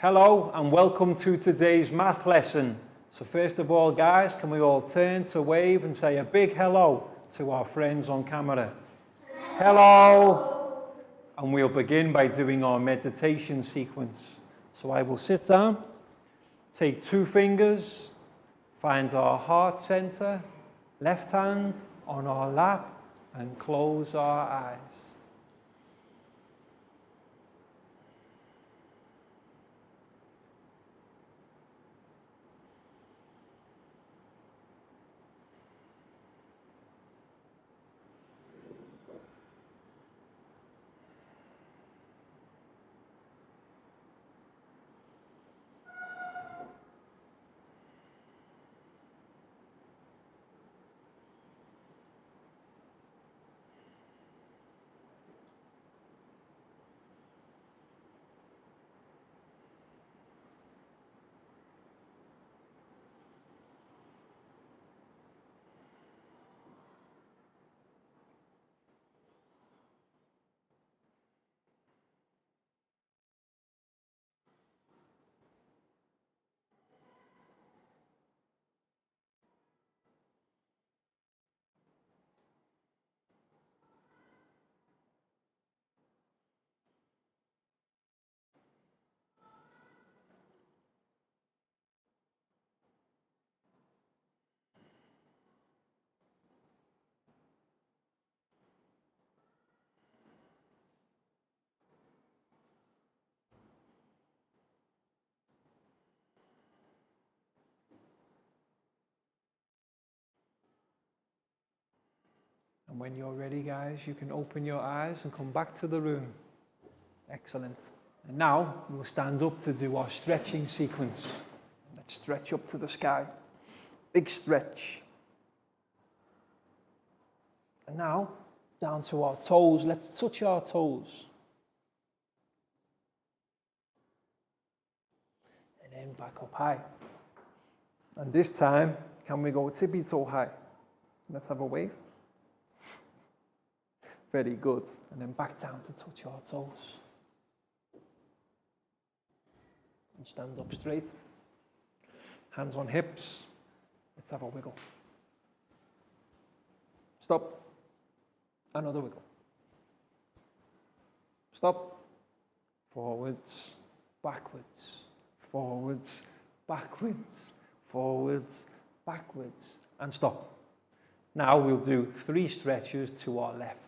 Hello and welcome to today's math lesson. So first of all, guys, can we all turn to wave and say a big hello to our friends on camera? Hello! And we'll begin by doing our meditation sequence. So I will sit down, take 2 fingers, find our heart center, left hand on our lap, and close our eyes. And when you're ready, guys, you can open your eyes and come back to the room. Excellent. And now we'll stand up to do our stretching sequence. Let's stretch up to the sky. Big stretch. And now, down to our toes. Let's touch our toes. And then back up high. And this time, can we go tippy-toe high? Let's have a wave. Very good. And then back down to touch our toes. And stand up straight. Hands on hips. Let's have a wiggle. Stop. Another wiggle. Stop. Forwards, backwards, forwards, backwards, forwards, backwards, and stop. Now we'll do 3 stretches to our left.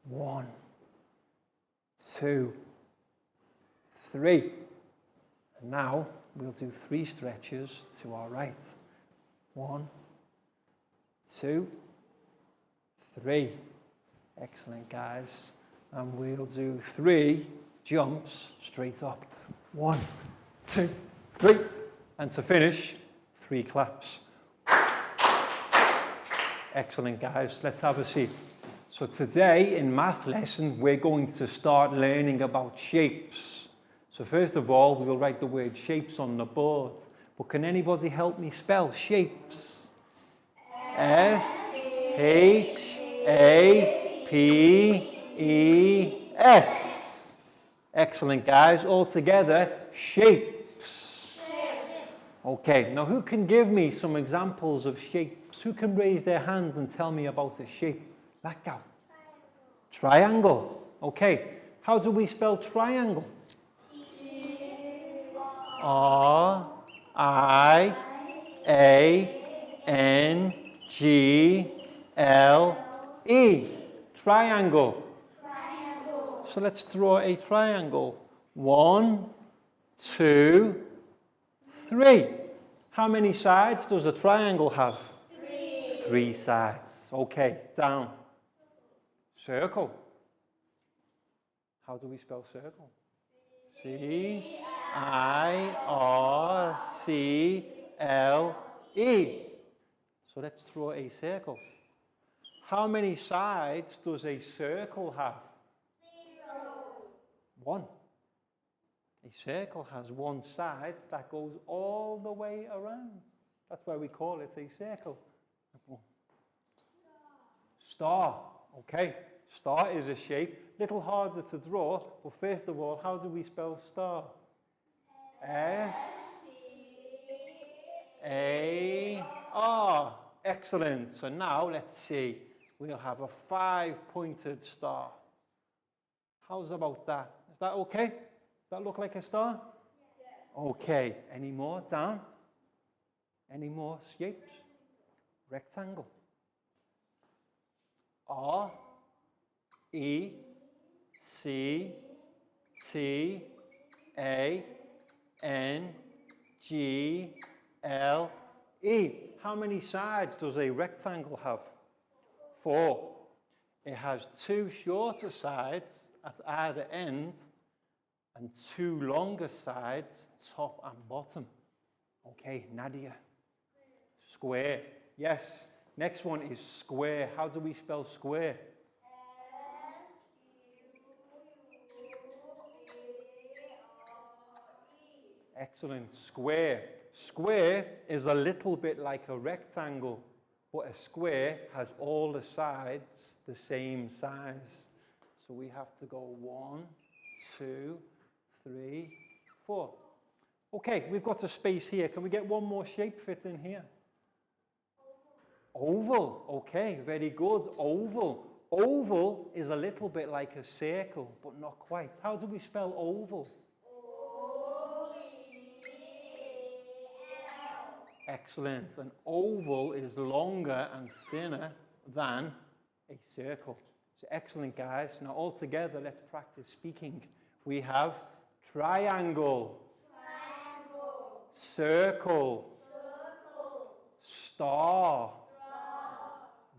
1, 2, 3. And now we'll do 3 stretches to our right. 1, 2, 3. Excellent, guys. And we'll do 3 jumps straight up. 1, 2, 3. And to finish, 3 claps. Excellent, guys. Let's have a seat. So today in math lesson, we're going to start learning about shapes. So first of all, we'll write the word shapes on the board. But can anybody help me spell shapes? S-H-A-P-E-S. Excellent, guys. All together, shapes. Okay, now who can give me some examples of shapes? Who can raise their hand and tell me about a shape? Let go. Triangle. Okay. How do we spell triangle? R-I-A-N-G-L-E. Triangle. So let's draw a triangle. 1, 2, 3. How many sides does a triangle have? 3 sides. Okay, down. Circle. How do we spell circle? C-I-R-C-L-E. So let's draw a circle. How many sides does a circle have? 1. A circle has 1 side that goes all the way around. That's why we call it a circle. Star. Okay. Star is a shape, little harder to draw, but first of all, how do we spell star? S-A-R. Excellent. So now let's see. We'll have a 5-pointed star. How's about that? Is that okay? Does that look like a star? Yes. Okay. Any more? Down? Any more shapes? Rectangle. R, E, C, T, A, N, G, L, E. How many sides does a rectangle have? 4. It has 2 shorter sides at either end and 2 longer sides, top and bottom. Okay, Nadia. Square. Yes. Next one is square. How do we spell square? S-Q-U-A-R-E. Excellent. Square. Square is a little bit like a rectangle, but a square has all the sides the same size. So we have to go 1, 2, 3, 4. Okay, we've got a space here. Can we get one more shape fit in here? Oval. Okay, very good. Oval. Oval is a little bit like a circle, but not quite. How do we spell oval? O-V-A-L. Excellent. An oval is longer and thinner than a circle. So excellent, guys. Now all together, let's practice speaking. We have triangle. Triangle. Circle. Circle. Star.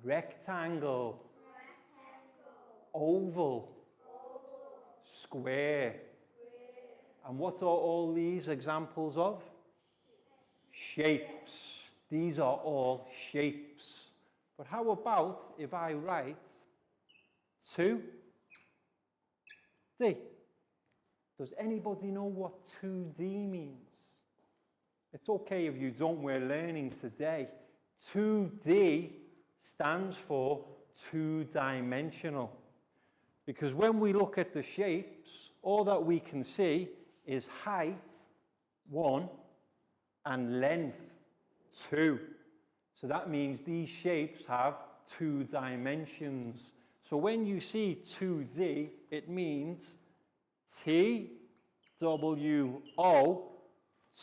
Rectangle. Rectangle. Oval. Oval. Square. Square. And what are all these examples of? Shapes. These are all shapes. But how about if I write 2D? Does anybody know what 2D means? It's okay if you don't, we're learning today. 2D stands for 2-dimensional. Because when we look at the shapes, all that we can see is height, 1, and length, 2. So that means these shapes have 2 dimensions. So when you see 2D, it means T-W-O,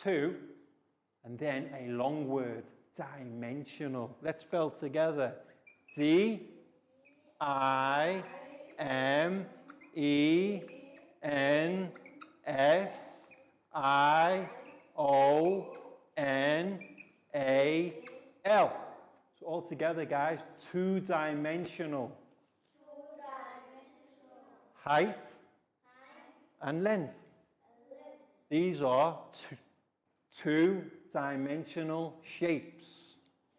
2, and then a long word, dimensional. Let's spell together. D-I-M-E-N-S-I-O-N-A-L. So all together, guys, 2-dimensional. Height and length. These are two-dimensional shapes.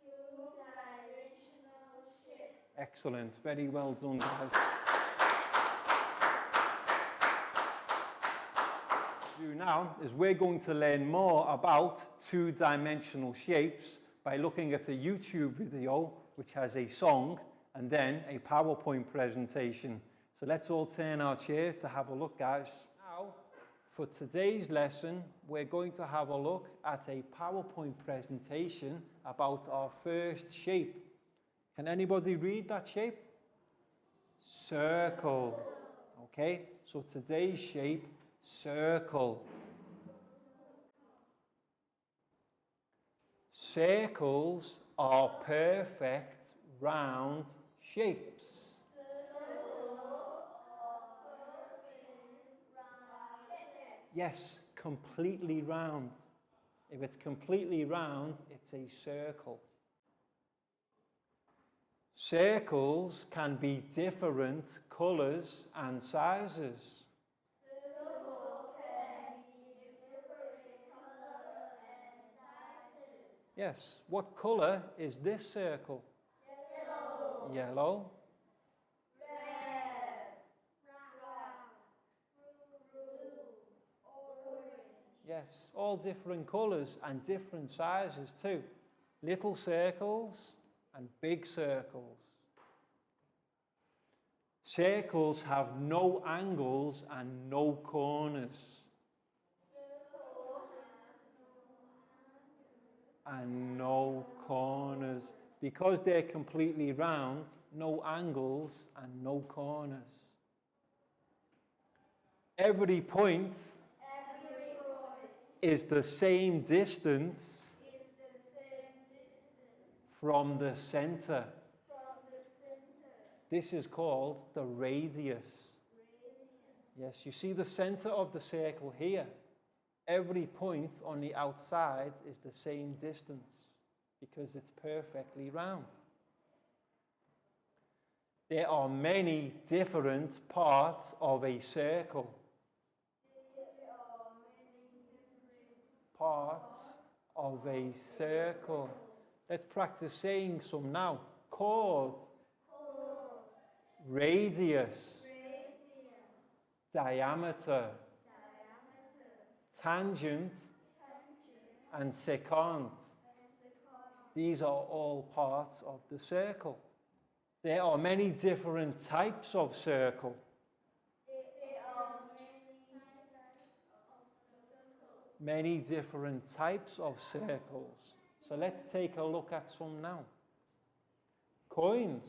Two-dimensional shape. Excellent. Very well done, guys. What we do now is we're going to learn more about 2-dimensional shapes by looking at a YouTube video which has a song and then a PowerPoint presentation. So let's all turn our chairs to have a look, guys. Now, for today's lesson, we're going to have a look at a PowerPoint presentation about our first shape. Can anybody read that shape? Circle. Okay, so today's shape, circle. Circles are perfect round shapes. Yes, completely round. If it's completely round, it's a circle. Circles can be different colors and sizes. Circle can be different color and sizes. Yes, what color is this circle? Yellow. Yellow. Yes, all different colours and different sizes too. Little circles and big circles. Circles have no angles and no corners. Circles and no corners. Because they're completely round, no angles and no corners. Every point is the same distance from the center. This is called the radius. Yes, you see the center of the circle here. Every point on the outside is the same distance because it's perfectly round. There are many different parts of a circle. Parts of a circle. Let's practice saying some now. Chord. Radius. Diameter. Tangent. And secant. These are all parts of the circle. There are many different types of circle. Many different types of circles. So let's take a look at some now. Coins.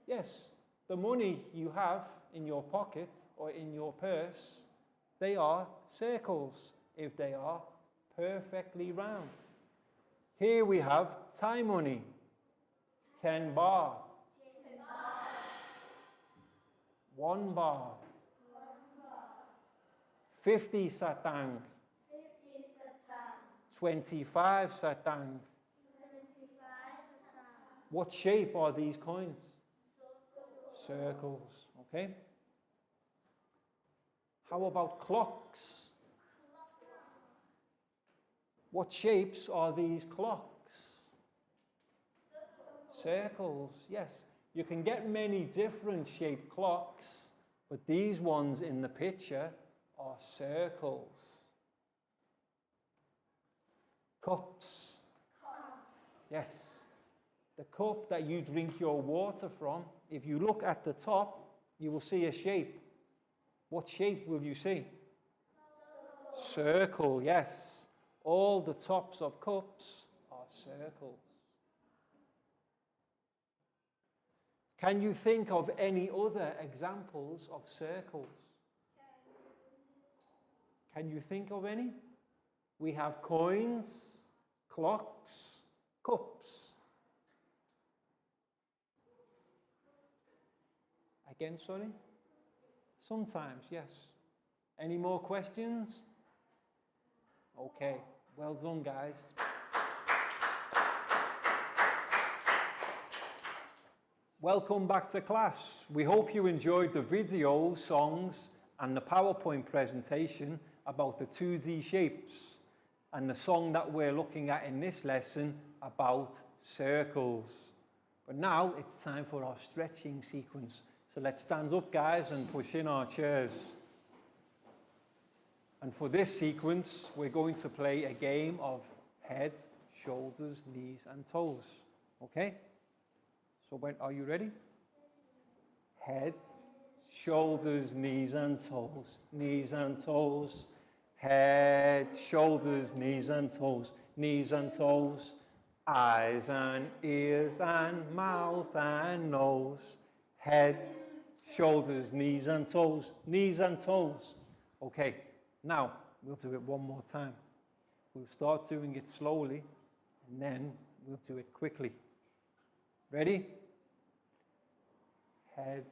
Yes, the money you have in your pocket or in your purse, they are circles if they are perfectly round. Here we have Thai money, 10 baht, 1 baht, 50 satang, 25 satang. What shape are these coins? Circles, okay? How about clocks? What shapes are these clocks? Circles, yes. You can get many different shaped clocks, but these ones in the picture are circles. Cups. Yes. The cup that you drink your water from, if you look at the top, you will see a shape. What shape will you see? Circle, yes. All the tops of cups are circles. Can you think of any other examples of circles? Can you think of any? We have coins, clocks, cups. Again, sorry? Sometimes, yes. Any more questions? Okay, well done, guys. Welcome back to class. We hope you enjoyed the video, songs, and the PowerPoint presentation about the 2D shapes, and the song that we're looking at in this lesson about circles. But now it's time for our stretching sequence. So let's stand up, guys, and push in our chairs. And for this sequence, we're going to play a game of head, shoulders, knees, and toes. Okay? So are you ready? Head, shoulders, knees, and toes. Knees and toes. Head, shoulders, knees, and toes. Knees and toes. Eyes and ears and mouth and nose. Head, shoulders, knees and toes, knees and toes. Okay, now we'll do it one more time. We'll start doing it slowly and then we'll do it quickly. Ready? Head,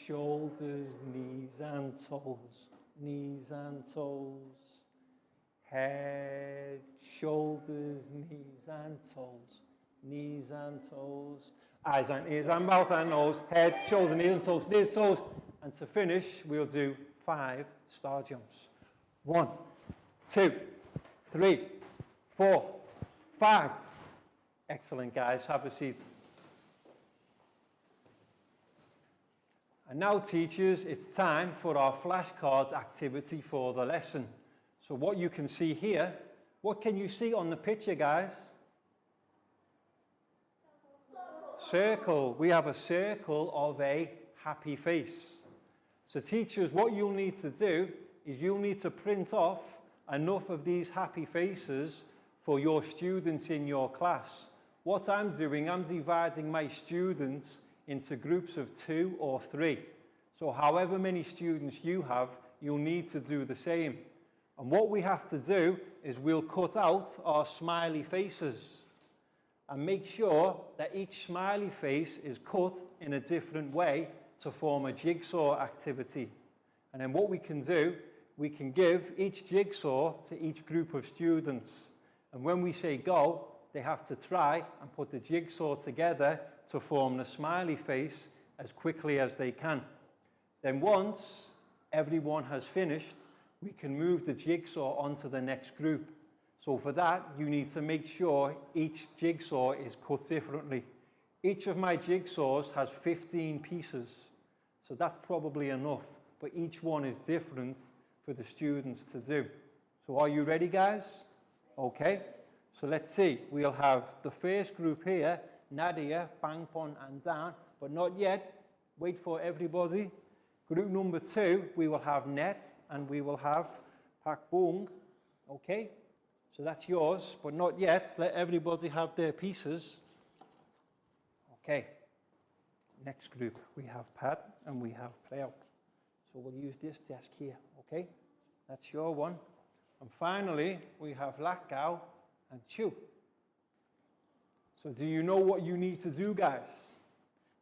shoulders, knees and toes, knees and toes. Head, shoulders, knees and toes. Knees and toes, eyes and ears and mouth and nose, head, shoulders, knees and toes, knees, toes. And to finish, we'll do 5 star jumps. 1, 2, 3, 4, 5. Excellent, guys. Have a seat. And now, teachers, it's time for our flashcards activity for the lesson. So what you can see here, what can you see on the picture, guys? Circle. We have a circle of a happy face. So teachers, what you'll need to do is you'll need to print off enough of these happy faces for your students in your class, what I'm doing, I'm dividing my students into groups of 2 or 3. So however many students you have, you'll need to do the same. And what we have to do is we'll cut out our smiley faces and make sure that each smiley face is cut in a different way to form a jigsaw activity. And then what we can do, we can give each jigsaw to each group of students. And when we say go, they have to try and put the jigsaw together to form the smiley face as quickly as they can. Then once everyone has finished, we can move the jigsaw onto the next group. So for that, you need to make sure each jigsaw is cut differently. Each of my jigsaws has 15 pieces, so that's probably enough, but each one is different for the students to do. So are you ready, guys? Okay, so let's see. We'll have the first group here, Nadia, Bangpon and Dan, but not yet. Wait for everybody. Group number 2, we will have Net and we will have Pak Bung. Okay, so that's yours, but not yet. Let everybody have their pieces. Okay, next group, we have Pat and we have Preo. So we'll use this desk here, okay? That's your one. And finally, we have Lakgao and Chu. So do you know what you need to do, guys?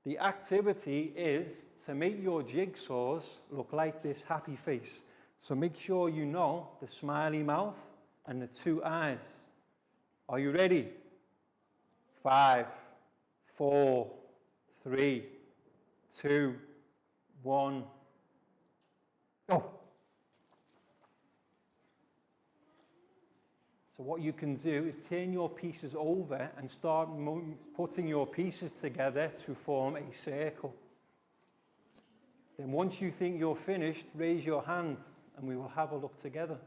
The activity is to make your jigsaws look like this happy face. So make sure you know the smiley mouth and the 2 eyes. Are you ready? 5, 4, 3, 2, 1, go. So what you can do is turn your pieces over and start putting your pieces together to form a circle. Then once you think you're finished, raise your hand and we will have a look together.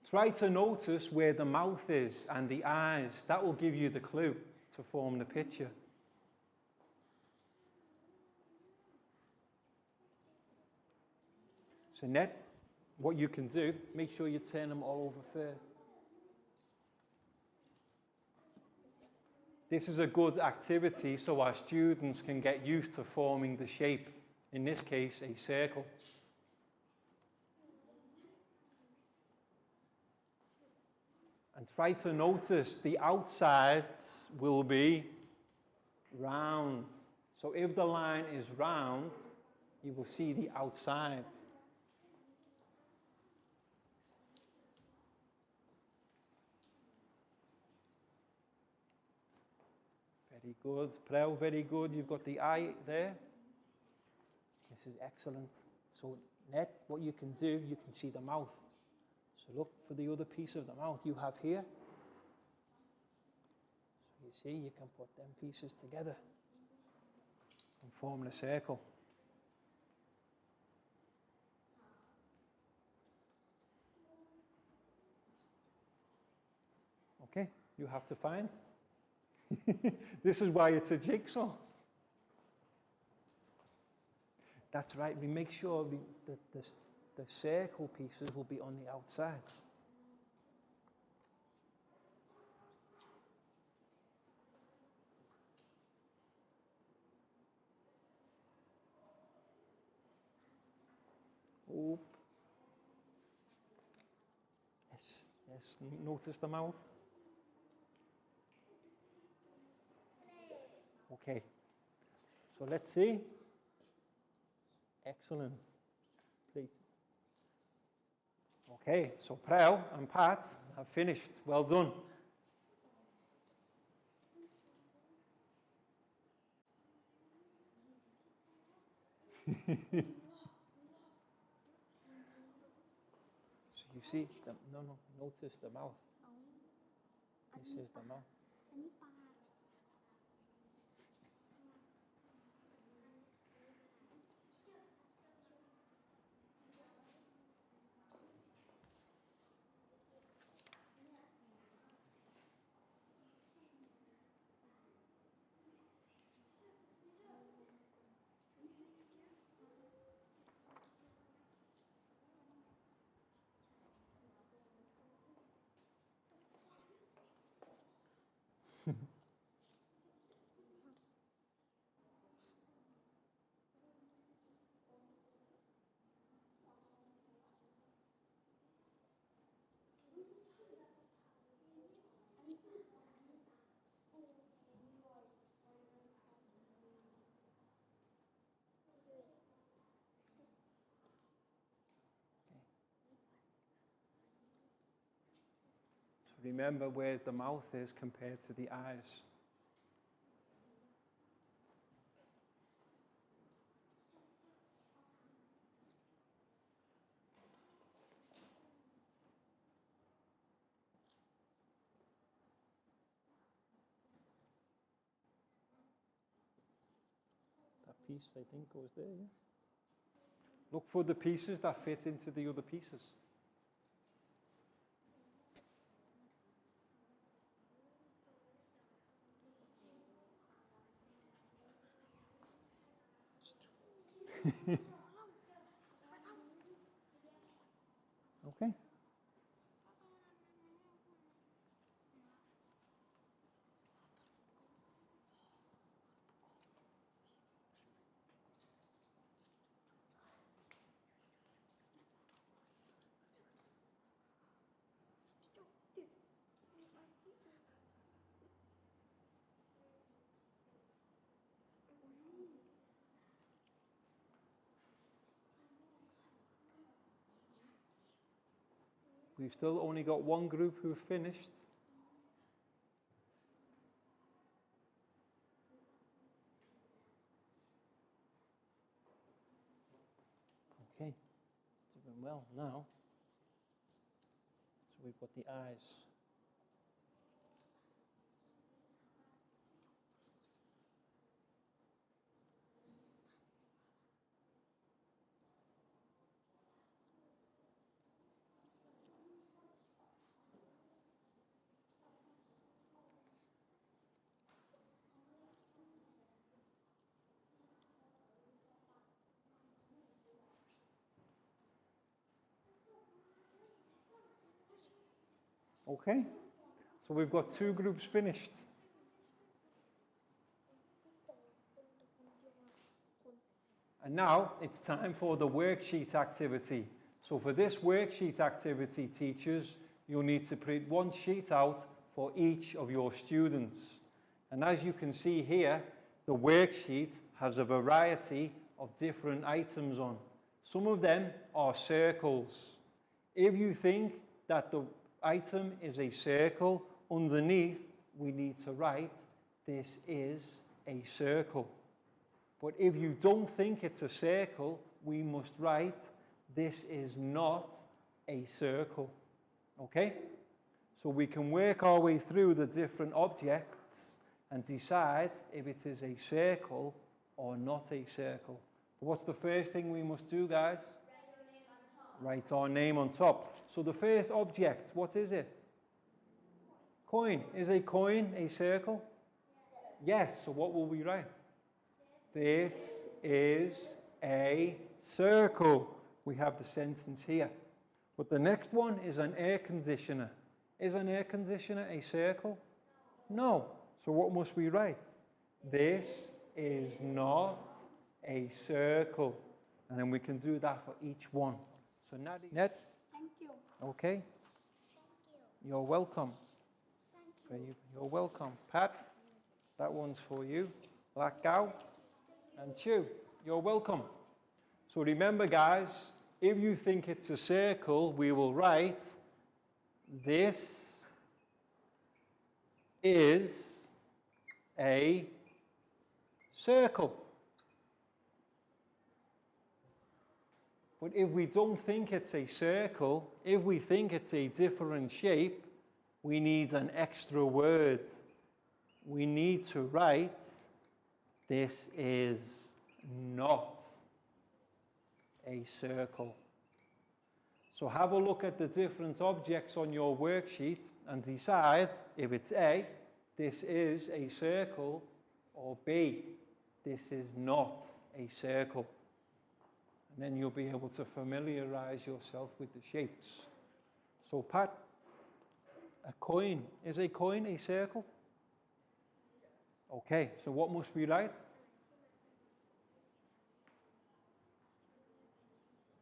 Try to notice where the mouth is and the eyes. That will give you the clue to form the picture. So Net, what you can do, make sure you turn them all over first. This is a good activity so our students can get used to forming the shape, in this case a circle. And try to notice the outsides will be round. So if the line is round, you will see the outside. Very good, Preo, very good. You've got the eye there. This is excellent. So Net, what you can do, you can see the mouth. So look for the other piece of the mouth you have here. So you see, you can put them pieces together and form the circle. Okay, you have to find. This is why it's a jigsaw. That's right, we make sure that the circle pieces will be on the outside. Oop. Yes, yes, notice the mouth. Okay, so let's see. Excellent. Please. Okay, so Preo and Pat have finished. Well done. So you see, notice the mouth. This is the mouth. So remember where the mouth is compared to the eyes. That piece, I think, goes there, yeah? Look for the pieces that fit into the other pieces. Okay. We've still only got one group who've finished. Okay, doing well now. So we've got the eyes. Okay, so we've got two groups finished. And now it's time for the worksheet activity. So for this worksheet activity, teachers, you'll need to print one sheet out for each of your students. And as you can see here, the worksheet has a variety of different items on. Some of them are circles. If you think that the item is a circle, underneath we need to write, this is a circle. But if you don't think it's a circle, we must write, this is not a circle. Okay? So we can work our way through the different objects and decide if it is a circle or not a circle. But what's the first thing we must do, guys? Write your name on top. Write our name on top. So the first object, what is it? Coin. Is a coin a circle? Yes. So what will we write? This is a circle. We have the sentence here. But the next one is an air conditioner. Is an air conditioner a circle? No. So what must we write? This is not a circle. And then we can do that for each one. So Ned? Thank you. Okay. Thank you. You're welcome. Thank you. You're welcome. Pat, that one's for you. Black Cow. And Chew, you're welcome. So remember, guys, if you think it's a circle, we will write, this is a circle. But if we don't think it's a circle, if we think it's a different shape, we need an extra word. We need to write, this is not a circle. So have a look at the different objects on your worksheet and decide if it's A, this is a circle, or B, this is not a circle. And then you'll be able to familiarize yourself with the shapes. So Pat, a coin, is a coin a circle? Okay, so what must we write?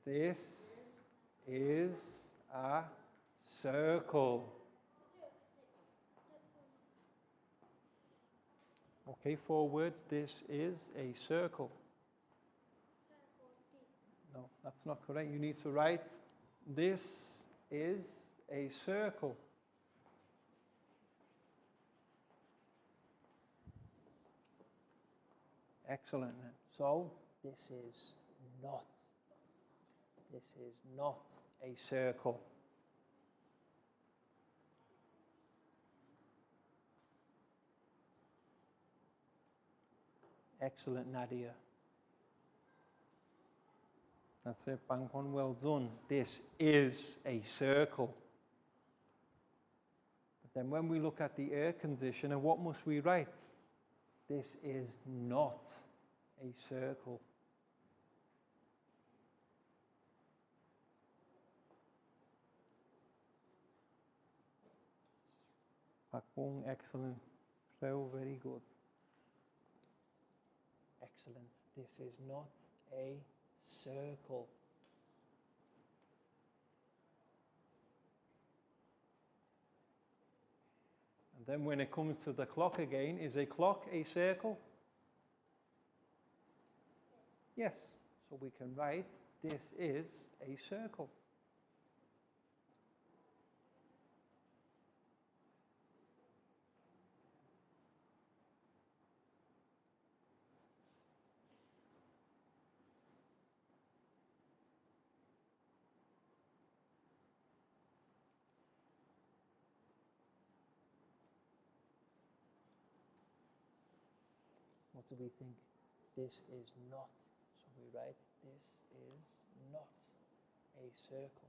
This is a circle. Okay, 4 words. This is a circle. No, that's not correct. You need to write, this is a circle. Excellent. So, this is not a circle. Excellent, Nadia. That's it, bang on, well done. This is a circle. But then when we look at the air conditioner, what must we write? This is not a circle. Pakbong, excellent. Pro, very good. Excellent. This is not a circle. And then when it comes to the clock again, is a clock a circle? Yes. So we can write, this is a circle. What do we think? This is not. So we write, this is not a circle.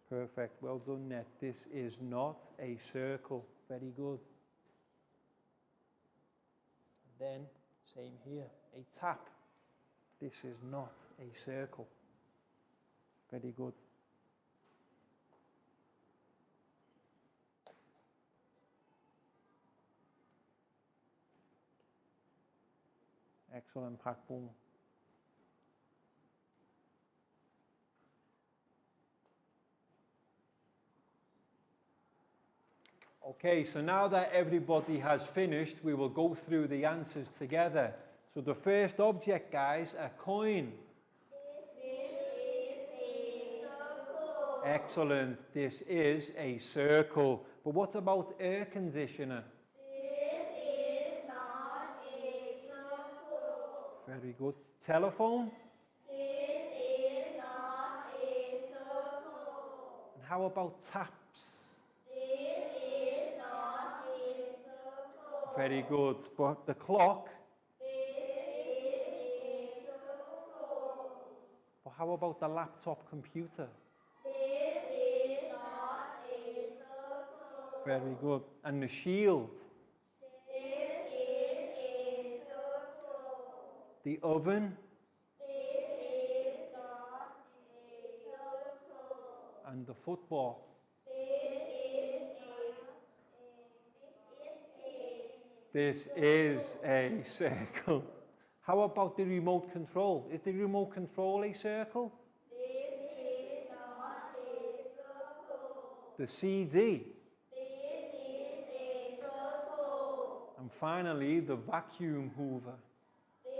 Perfect. Well done, Net. This is not a circle. Very good. And then, same here. A tap. This is not a circle. Very good. Excellent, Pakbong. Okay, so now that everybody has finished, we will go through the answers together. So the first object, guys, a coin. This is a circle. Excellent. This is a circle. But what about air conditioner? This is not a circle. Very good. Telephone? This is not a circle. And how about taps? This is not a circle. Very good. But the clock? But how about the laptop computer? This is not a circle. Very good. And the shield? This is a circle. The oven? This is not a circle. And the football? This is a circle. How about the remote control? Is the remote control a circle? This is not a circle. The CD? This is a circle. And finally, the vacuum hoover. This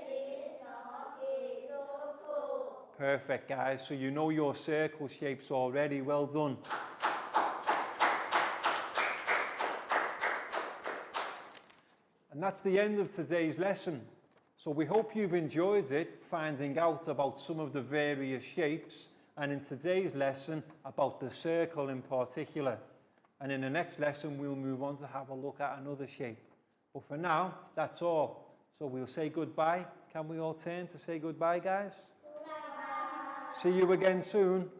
is not a circle. Perfect, guys. So you know your circle shapes already. Well done. And that's the end of today's lesson. So we hope you've enjoyed it, finding out about some of the various shapes, and in today's lesson about the circle in particular. And in the next lesson we'll move on to have a look at another shape. But for now, that's all. So we'll say goodbye. Can we all turn to say goodbye, guys? Goodbye. See you again soon.